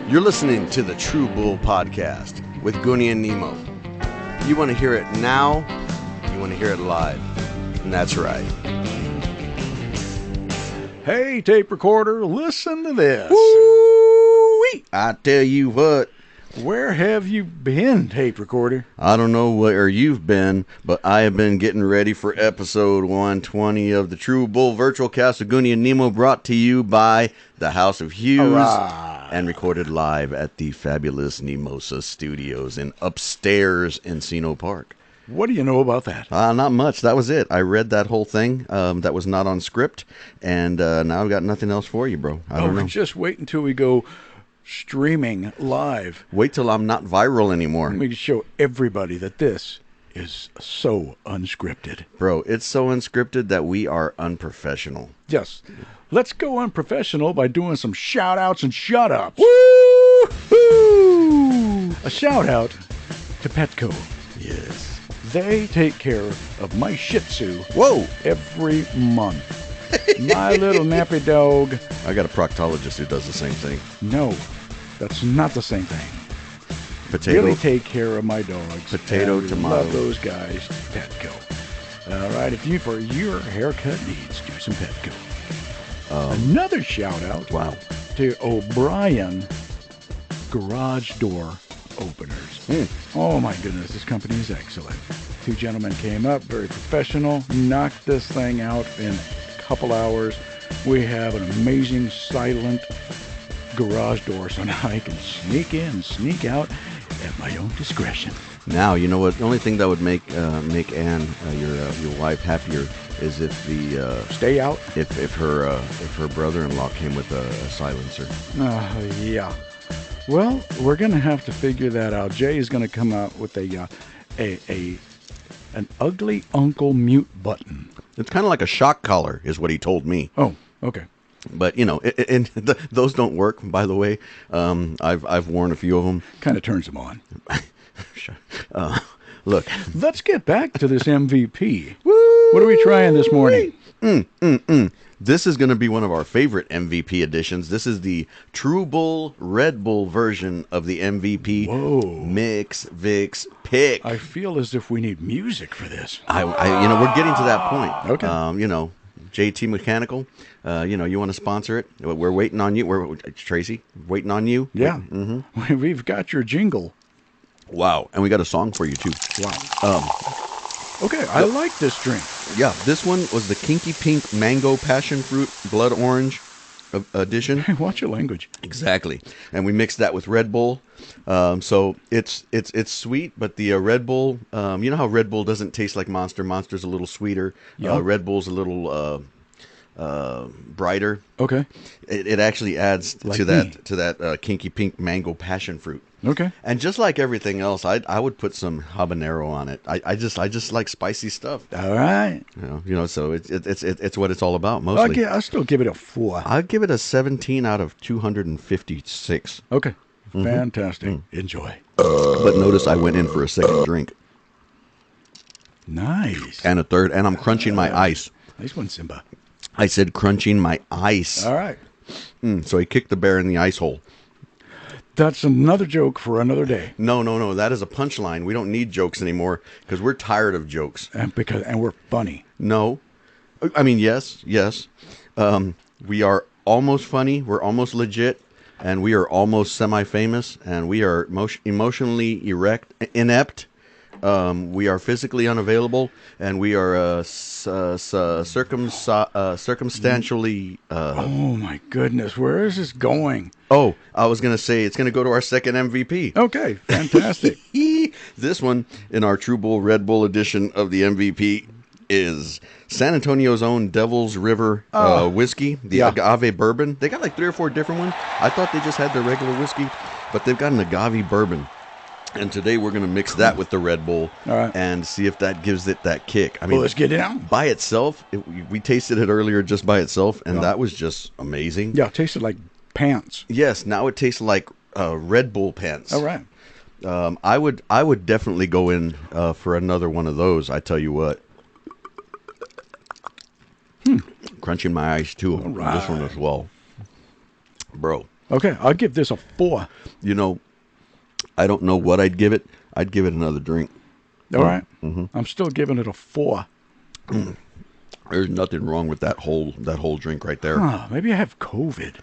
You're listening to the True Bull Podcast with Goonie and Nemo. You want to hear it now, you want to hear it live, and that's right. Hey, tape recorder, listen to this. Woo-wee! I tell you what. Where have you been, tape recorder? I don't know where you've been, but I have been getting ready for episode 120 of the True Bull Virtual Cast of Goonie and Nemo, brought to you by the House of Hughes. Hurrah. And recorded live at the fabulous Nemosa Studios in upstairs Encino Park. What do you know about that? Not much. That was it. I read that whole thing that was not on script, and now I've got nothing else for you, bro. I don't know. Just wait until we go streaming live. Wait till I'm not viral anymore. We can show everybody that this is so unscripted. Bro, it's so unscripted that we are unprofessional. Yes. Let's go unprofessional by doing some shout-outs and shut-ups. Woo-hoo! A shout-out to Petco. Yes. They take care of my Shih Tzu Whoa! every month. My little nappy dog. I got a proctologist who does the same thing. No, that's not the same thing. Potato. Really take care of my dogs. Potato, and tomato. Love those guys. Petco. All right, if you, for your haircut needs, do some Petco. Another shout out. Wow. To O'Brien Garage Door Openers. Oh my goodness, this company is excellent. Two gentlemen came up, very professional, knocked this thing out in a couple hours. We have an amazing silent garage door, so now I can sneak in and sneak out at my own discretion. Now, you know what? The only thing that would make Ann, your wife, happier is if the Stay out? if her brother-in-law came with a silencer. Yeah. Well, we're going to have to figure that out. Jay is going to come out with an ugly uncle mute button. It's kind of like a shock collar, is what he told me. Oh, okay. But you know, those don't work. By the way, I've worn a few of them. Kind of turns them on. Look, Let's get back to this MVP. What are we trying this morning? This is going to be one of our favorite MVP editions. This is the True Bull Red Bull version of the MVP. Whoa. Mix Vix Pick. I feel as if we need music for this. We're getting to that point. Okay. JT Mechanical, you want to sponsor it? We're waiting on you. Tracy, waiting on you. Yeah. We've got your jingle. Wow. And we got a song for you, too. Wow. Okay, I like this drink. Yeah, this one was the Kinky Pink Mango Passion Fruit Blood Orange edition. Hey, watch your language. Exactly. And we mixed that with Red Bull. So it's sweet, but the Red Bull, you know how Red Bull doesn't taste like Monster? Monster's a little sweeter. Yeah. Red Bull's a little brighter. Okay. It actually adds Like to me. that Kinky Pink Mango Passion Fruit. Okay. And just like everything else, I would put some habanero on it. I just like spicy stuff. All right. So it's what it's all about mostly. I'll still give it a 4. I'd give it a 17 out of 256. Okay. Fantastic. Enjoy. But notice I went in for a second drink Nice. and a third, and I'm crunching my ice. Nice one, Simba. I said crunching my ice. All right. So he kicked the bear in the ice hole. That's another joke for another day. No. That is a punchline. We don't need jokes anymore because we're tired of jokes. And we're funny. No. I mean, yes. We are almost funny. We're almost legit. And we are almost semi-famous. And we are emotionally inept. We are physically unavailable. And we are circumstantially... Oh, my goodness. Where is this going? Oh, I was going to say it's going to go to our second MVP. Okay. Fantastic. This one in our True Bull Red Bull edition of the MVP is San Antonio's own Devil's River whiskey, the agave bourbon. They got like 3 or 4 different ones. I thought they just had their regular whiskey, but they've got an agave bourbon. And today we're going to mix that with the Red Bull and see if that gives it that kick. I mean, well, let's get it out. By itself, we tasted it earlier just by itself, and that was just amazing. Yeah, it tasted like pants. Yes, now it tastes like Red Bull pants. All right. I would definitely go in for another one of those. I tell you what. Crunching my ice too. All right. This one as well, bro. Okay, I'll give this a 4. You know, I don't know what I'd give it. I'd give it another drink. All right. I'm still giving it a 4. There's nothing wrong with that whole drink right there. Maybe I have COVID.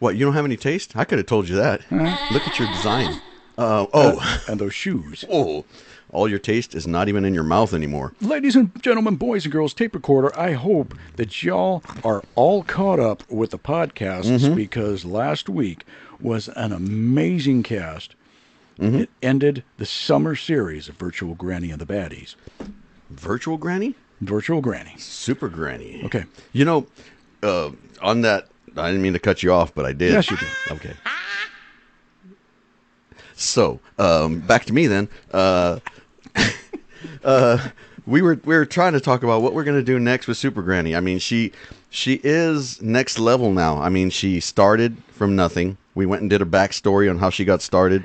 What, you don't have any taste? I could have told you that. Look at your design. And those shoes. Oh, all your taste is not even in your mouth anymore. Ladies and gentlemen, boys and girls, tape recorder, I hope that y'all are all caught up with the podcasts because last week was an amazing cast. It ended the summer series of Virtual Granny and the Baddies. Virtual Granny? Virtual Granny. Super Granny. Okay. You know, on that, I didn't mean to cut you off, but I did. Yes, you did. Okay. So, back to me then. We were trying to talk about what we're going to do next with Super Granny. I mean, she is next level now. I mean, she started from nothing. We went and did a backstory on how she got started.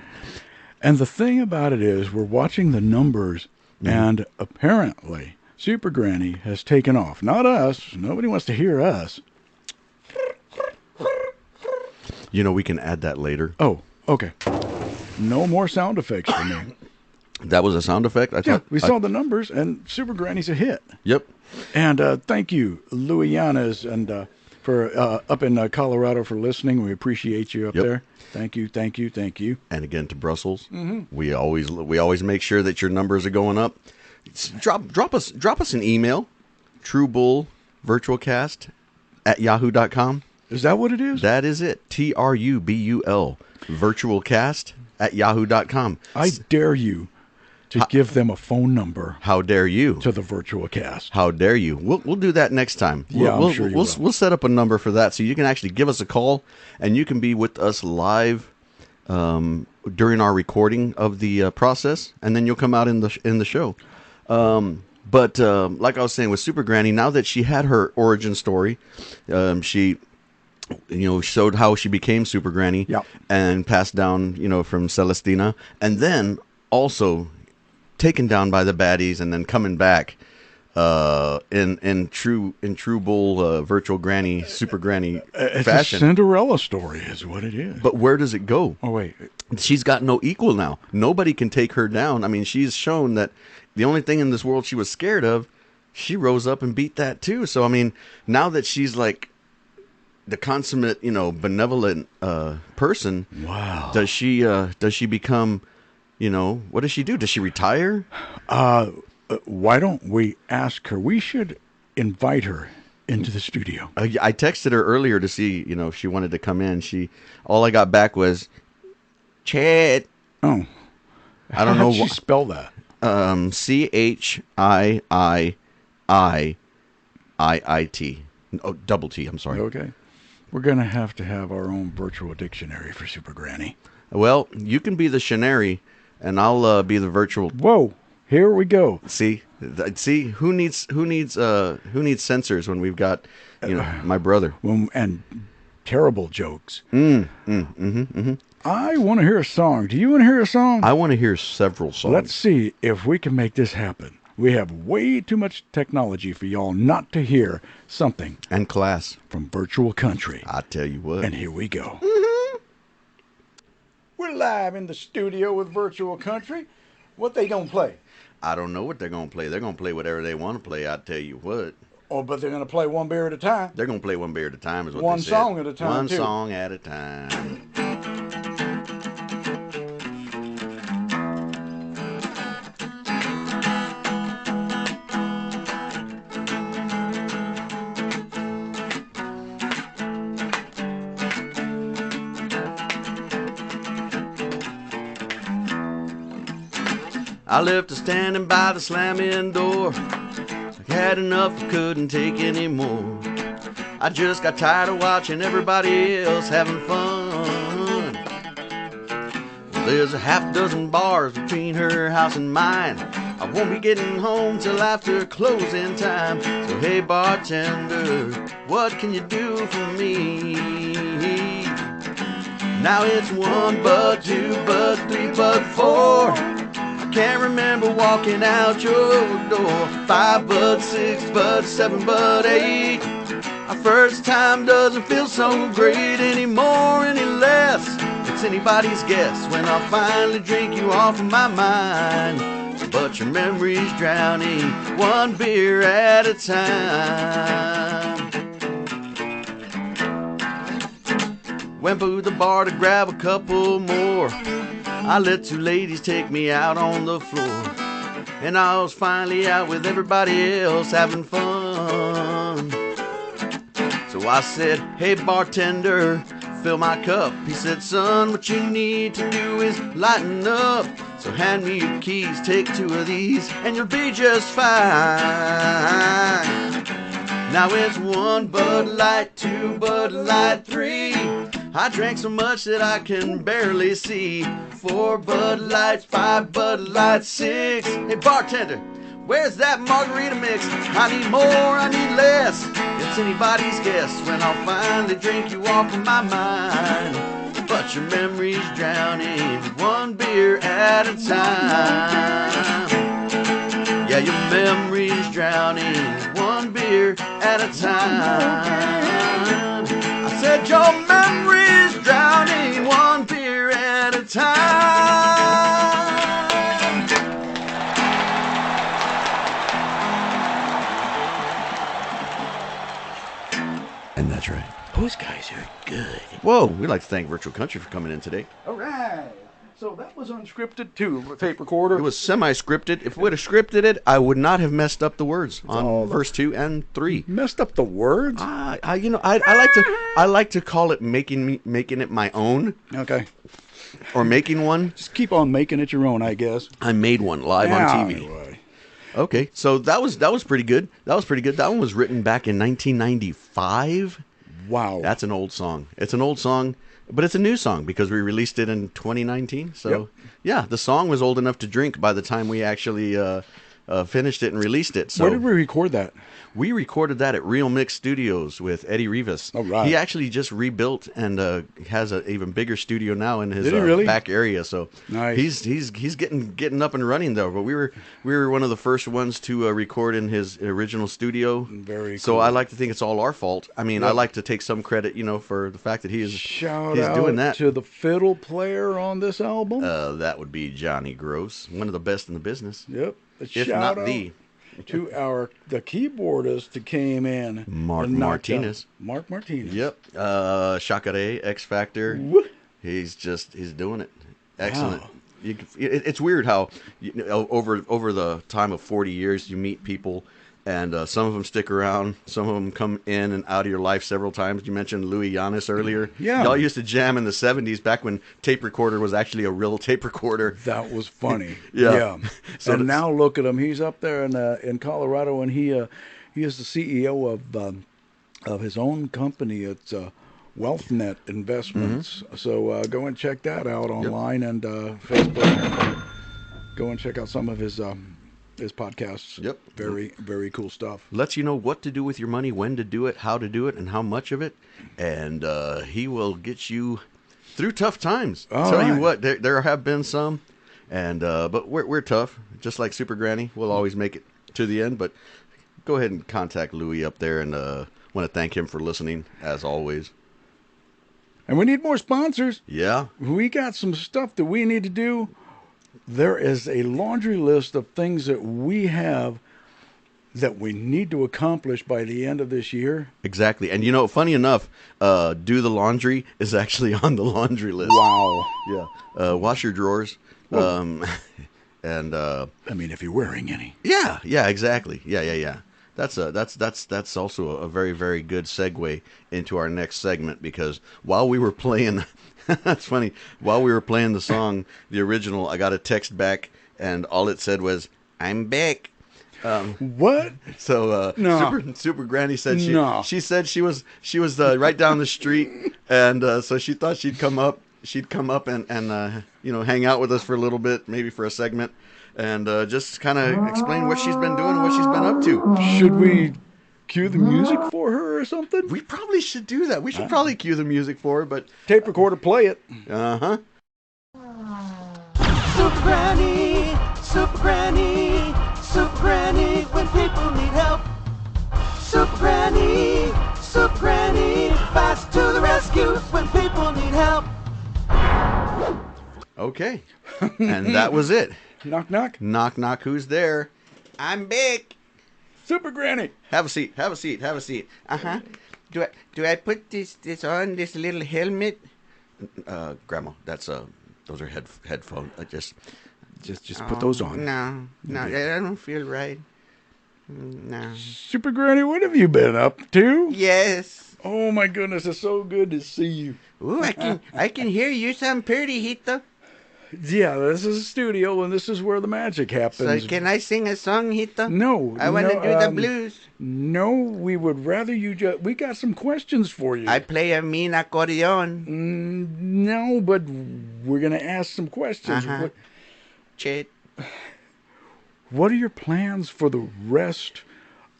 And the thing about it is, we're watching the numbers, and apparently Super Granny has taken off. Not us. Nobody wants to hear us. You know, we can add that later. Oh, okay. No more sound effects for me. That was a sound effect? We saw the numbers, and Super Granny's a hit. Yep. And thank you, Louiana's, and for up in Colorado for listening. We appreciate you up there. Thank you. And again to Brussels. We always make sure that your numbers are going up. Drop us an email, truebullvirtualcast@yahoo.com. Is that what it is? That is it. TRUBUL virtualcast@yahoo.com. I dare you to give them a phone number. How dare you? To the virtual cast. How dare you? We'll do that next time. I'm sure you will. We'll set up a number for that so you can actually give us a call and you can be with us live during our recording of the process, and then you'll come out in the show. But like I was saying with Super Granny, now that she had her origin story, she showed how she became Super Granny and passed down, from Celestina, and then also taken down by the baddies and then coming back in true bull virtual Granny, Super Granny it's fashion. A Cinderella story is what it is. But where does it go? Oh, wait. She's got no equal now. Nobody can take her down. I mean, she's shown that the only thing in this world she was scared of, she rose up and beat that too. So, I mean, now that she's like the consummate, benevolent person. Wow. Does she become, what does she do? Does she retire? Why don't we ask her? We should invite her into the studio. I texted her earlier to see, if she wanted to come in. All I got back was, Chad. Oh. I don't know How'd she spell that? CHIIIIIT. Oh, double T, I'm sorry. Okay. We're going to have our own virtual dictionary for Super Granny. Well, you can be the Shanary, and I'll be the virtual. Whoa, here we go. See, who needs censors when we've got, my brother. And terrible jokes. I want to hear a song. Do you want to hear a song? I want to hear several songs. Let's see if we can make this happen. We have way too much technology for y'all not to hear something. And class. From Virtual Country. I tell you what. And here we go. We're live in the studio with Virtual Country. What they gonna play? I don't know what they're gonna play. They're gonna play whatever they want to play. I tell you what. Oh, but they're gonna play one beer at a time. They're gonna play one beer at a time. Is what one they said. Song at a time. One too. song at a time. I left her standing by the slamming door. I had enough, I couldn't take any more. I just got tired of watching everybody else having fun. Well, there's a half dozen bars between her house and mine. I won't be getting home till after closing time. So hey bartender, what can you do for me? Now it's 1 but 2 but 3 but 4. Can't remember walking out your door. 5 but 6 but 7 but 8. I first time doesn't feel so great anymore, any less. It's anybody's guess when I'll finally drink you off of my mind. But your memory's drowning, one beer at a time. Went to the bar to grab a couple more. I let two ladies take me out on the floor. And I was finally out with everybody else having fun. So I said, hey bartender, fill my cup. He said, son, what you need to do is lighten up. So hand me your keys, take two of these, and you'll be just fine. Now it's 1 Bud Light, 2 Bud Light, 3. I drank so much that I can barely see. 4 Bud Lights, 5 Bud Lights, 6. Hey bartender, where's that margarita mix? I need more, I need less. It's anybody's guess when I'll finally drink you off of my mind. But your memory's drowning, one beer at a time. Yeah, your memory's drowning, one beer at a time. I said your memory's drowning, one beer at a time. And that's right. Those guys are good. Whoa, we'd like to thank Virtual Country for coming in today. All right. So that was unscripted too, tape recorder. It was semi-scripted. If we would have scripted it, I would not have messed up the words on verse 2 and 3. Messed up the words? I like to call it making it my own. Okay. Or making one. Just keep on making it your own, I guess. I made one live on TV. Anyway. Okay, so that was pretty good. That was pretty good. That one was written back in 1995. Wow. That's an old song. It's an old song, but it's a new song because we released it in 2019. So, yep. Yeah, the song was old enough to drink by the time we actually finished it and released it. So where did we record that? We recorded that at Real Mix Studios with Eddie Rivas. Oh, right. He actually just rebuilt and has an even bigger studio now in his really? back area. So nice. He's getting up and running though. But we were one of the first ones to record in his original studio. Very cool. So I like to think it's all our fault. I mean, yep. I like to take some credit, for the fact that he's doing that. To the fiddle player on this album. That would be Johnny Gross, one of the best in the business. Yep. If not the. To the keyboardist that came in, Mark Martinez. Mark Martinez. Yep. Chakare, X Factor. Woo. He's doing it. Excellent. Wow. It's weird how over the time of 40 years you meet people. And some of them stick around. Some of them come in and out of your life several times. You mentioned Louis Llanes earlier. Yeah. Y'all used to jam in the 70s back when tape recorder was actually a real tape recorder. That was funny. Yeah. So and now look at him. He's up there in Colorado, and he is the CEO of his own company. It's WealthNet Investments. Mm-hmm. So go and check that out online and Facebook. Go and check out some of his podcasts. Yep. Very, very cool stuff. Lets you know what to do with your money, when to do it, how to do it, and how much of it. And he will get you through tough times. Tell you what, there have been some, and but we're tough. Just like Super Granny, we'll always make it to the end. But go ahead and contact Louis up there, and want to thank him for listening as always. And we need more sponsors. Yeah. We got some stuff that we need to do. There is a laundry list of things that we have that we need to accomplish by the end of this year. Exactly. And funny enough, do the laundry is actually on the laundry list. Wow. Yeah. Wash your drawers. And I mean, if you're wearing any. Yeah, exactly. Yeah. That's also a very, very good segue into our next segment, because while we were playing that's funny. While we were playing the song, the original, I got a text back, and all it said was, "I'm back." What? So no. Super Granny said she said she was right down the street, and so she thought she'd come up and hang out with us for a little bit, maybe for a segment, and just kind of explain what she's been doing and what she's been up to. Should we cue the music for her or something? We probably should do that. We should probably cue the music for her, but tape recorder, play it. Uh-huh. Super Granny, Super Granny, Super Granny, when people need help. Super Granny, Soup Granny, fast to the rescue when people need help. Okay. And that was it. Knock, knock. Knock, knock. Who's there? I'm big. Super Granny. Have a seat. Have a seat. Have a seat. Uh-huh. Do I put this on, this little helmet? Grandma, that's those are headphones. Just put those on. No, I don't feel right. No. Super Granny, what have you been up to? Yes. Oh my goodness, it's so good to see you. Ooh, I can hear you sound pretty, Hito. Yeah, this is a studio, and this is where the magic happens. So can I sing a song, Hito? No. I want to do the blues. No, we would rather you just... We got some questions for you. I play a mean accordion. No, but we're going to ask some questions. Uh-huh. Chet. What are your plans for the rest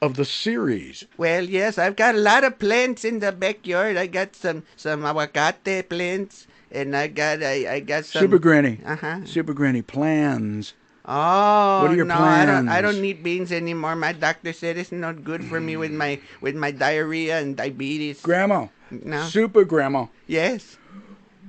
of the series? Well, yes, I've got a lot of plants in the backyard. I got some aguacate plants, and I got some... Super Granny. Uh-huh. Super Granny, plans. Oh, what are your no, plans? I don't need beans anymore. My doctor said it's not good for me with my diarrhea and diabetes. Grandma. No. Super Grandma. Yes.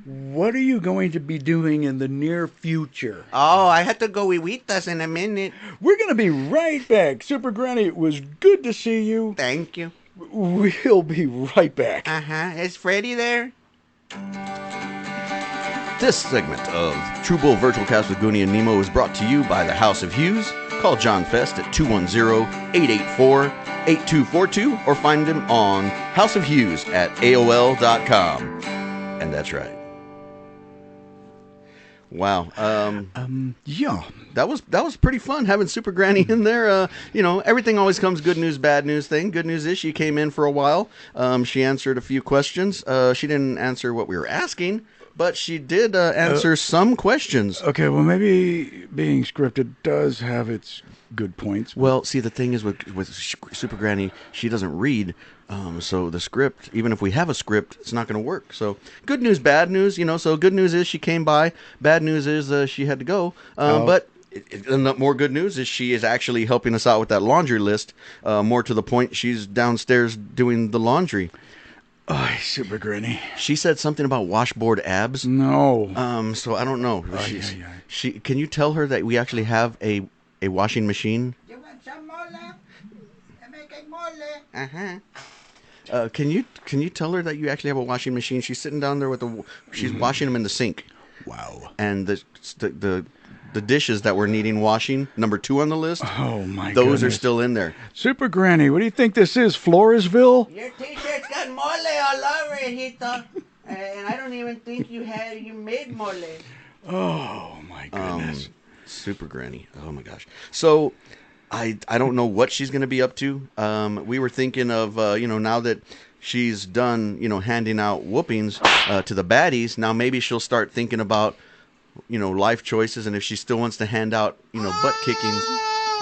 What are you going to be doing in the near future? Oh, I had to go with us in a minute. We're going to be right back. Super Granny, it was good to see you. Thank you. We'll be right back. Uh-huh. Is Freddie there? This segment of True Bull Virtual Cast with Goonie and Nemo is brought to you by the House of Hughes. Call John Fest at 210-884-8242 or find him on houseofhughes at AOL.com. And that's right. Wow. Yeah. That was pretty fun having Super Granny in there. Everything always comes good news, bad news thing. Good news is she came in for a while. She answered a few questions. She didn't answer what we were asking, but she did answer some questions. Okay, well, maybe being scripted does have its good points. Well, see, the thing is with Super Granny, she doesn't read. So the script, even if we have a script, it's not going to work. So good news, bad news, So good news is she came by. Bad news is she had to go. But more good news is she is actually helping us out with that laundry list. More to the point, she's downstairs doing the laundry. Oh, Super Granny. She said something about washboard abs. No. So I don't know. She can you tell her that we actually have a washing machine? You want some mole? I'm making mole. Uh-huh. Can you tell her that you actually have a washing machine? She's sitting down there she's washing them in the sink. Wow. And the dishes that were needing washing, number 2 on the list. Oh my god. Those are still in there. Super Granny, what do you think this is, Floresville? Your t-shirt's got mole all over it, Hito. And I don't even think you made mole. Oh my goodness. Super Granny. Oh my gosh. So I don't know what she's going to be up to. We were thinking of, now that she's done, handing out whoopings to the baddies, now maybe she'll start thinking about, life choices, and if she still wants to hand out, butt kickings,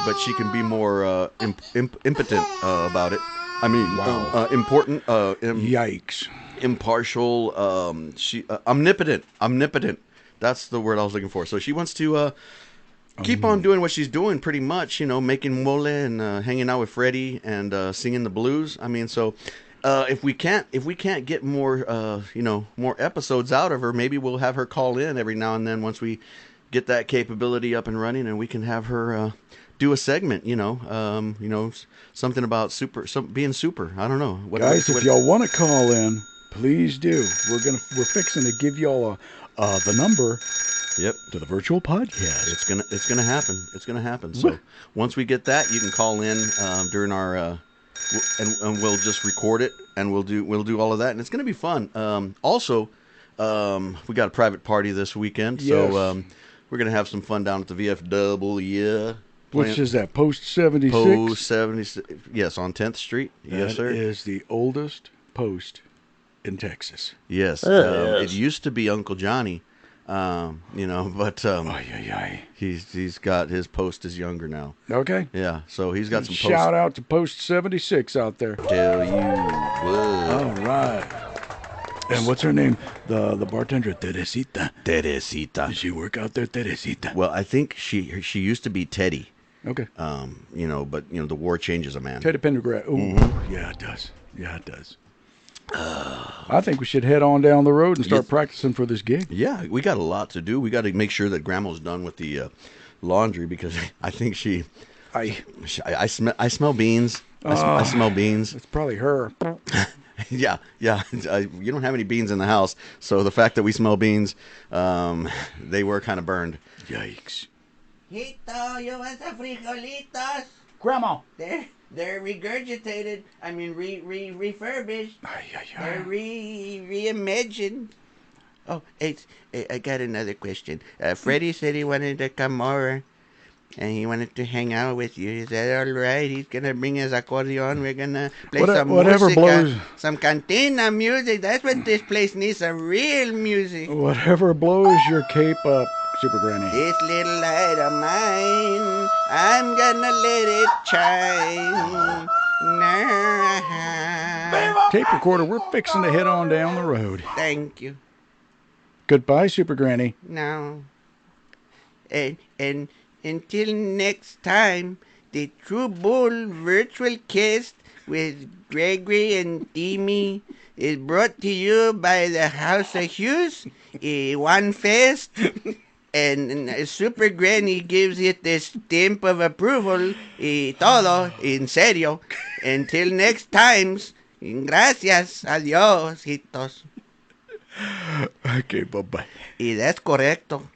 but she can be more impotent about it. I mean, wow. Important. Yikes. Impartial. Omnipotent. That's the word I was looking for. So she wants to keep on doing what she's doing, pretty much. Making mole and hanging out with Freddie and singing the blues. I mean, so if we can't get more more episodes out of her, maybe we'll have her call in every now and then once we get that capability up and running, and we can have her do a segment. Something about being super. I don't know. Guys, if y'all want to call in, please do. We're fixing to give y'all the number. Yep. To the virtual podcast. It's gonna happen. It's gonna happen. So once we get that, you can call in during our and we'll just record it, and we'll do all of that, and it's gonna be fun. Also, we got a private party this weekend, so we're gonna have some fun down at the VFW. Which is that, Post 76? Post 76. Yes, on 10th Street. Yes, sir. That is the oldest post in Texas. Yes. It used to be Uncle Johnny. But he's got his post is younger now. Okay. Yeah, so he's got some posts. Shout out to Post 76 out there. Tell you what. All right. And what's her name? The bartender, Teresita. Does she work out there, Teresita? Well, I think she used to be Teddy. Okay. But the war changes a man. Teddy Pendergrass. Ooh, yeah, it does. Yeah, it does. I think we should head on down the road and start practicing for this gig. Yeah, we got a lot to do. We got to make sure that Grandma's done with the laundry because I think I smell beans. I smell beans. It's probably her. Yeah. You don't have any beans in the house, so the fact that we smell beans, they were kind of burned. Yikes. Hito, you want some frijolitos? Grandma. They're regurgitated. I mean, refurbished. They're reimagined. Oh, I got another question. Freddie said he wanted to come over, and he wanted to hang out with you. Is that all right? He's gonna bring his accordion. We're gonna play some whatever music, blows. some cantina music. That's what this place needs. Some real music. Whatever blows your cape up, Super Granny. This little light of mine, I'm gonna let it shine. Nah. Tape recorder, we're fixing to head on down the road. Thank you. Goodbye, Super Granny. No. And until next time, the True Bull Virtual Cast with Gregory and Timmy is brought to you by the House of Hughes, One Fest, and Super Granny gives it the stamp of approval, todo, en serio. Until next times, gracias, adiós, hitos. Okay, bye-bye. Y that's correcto.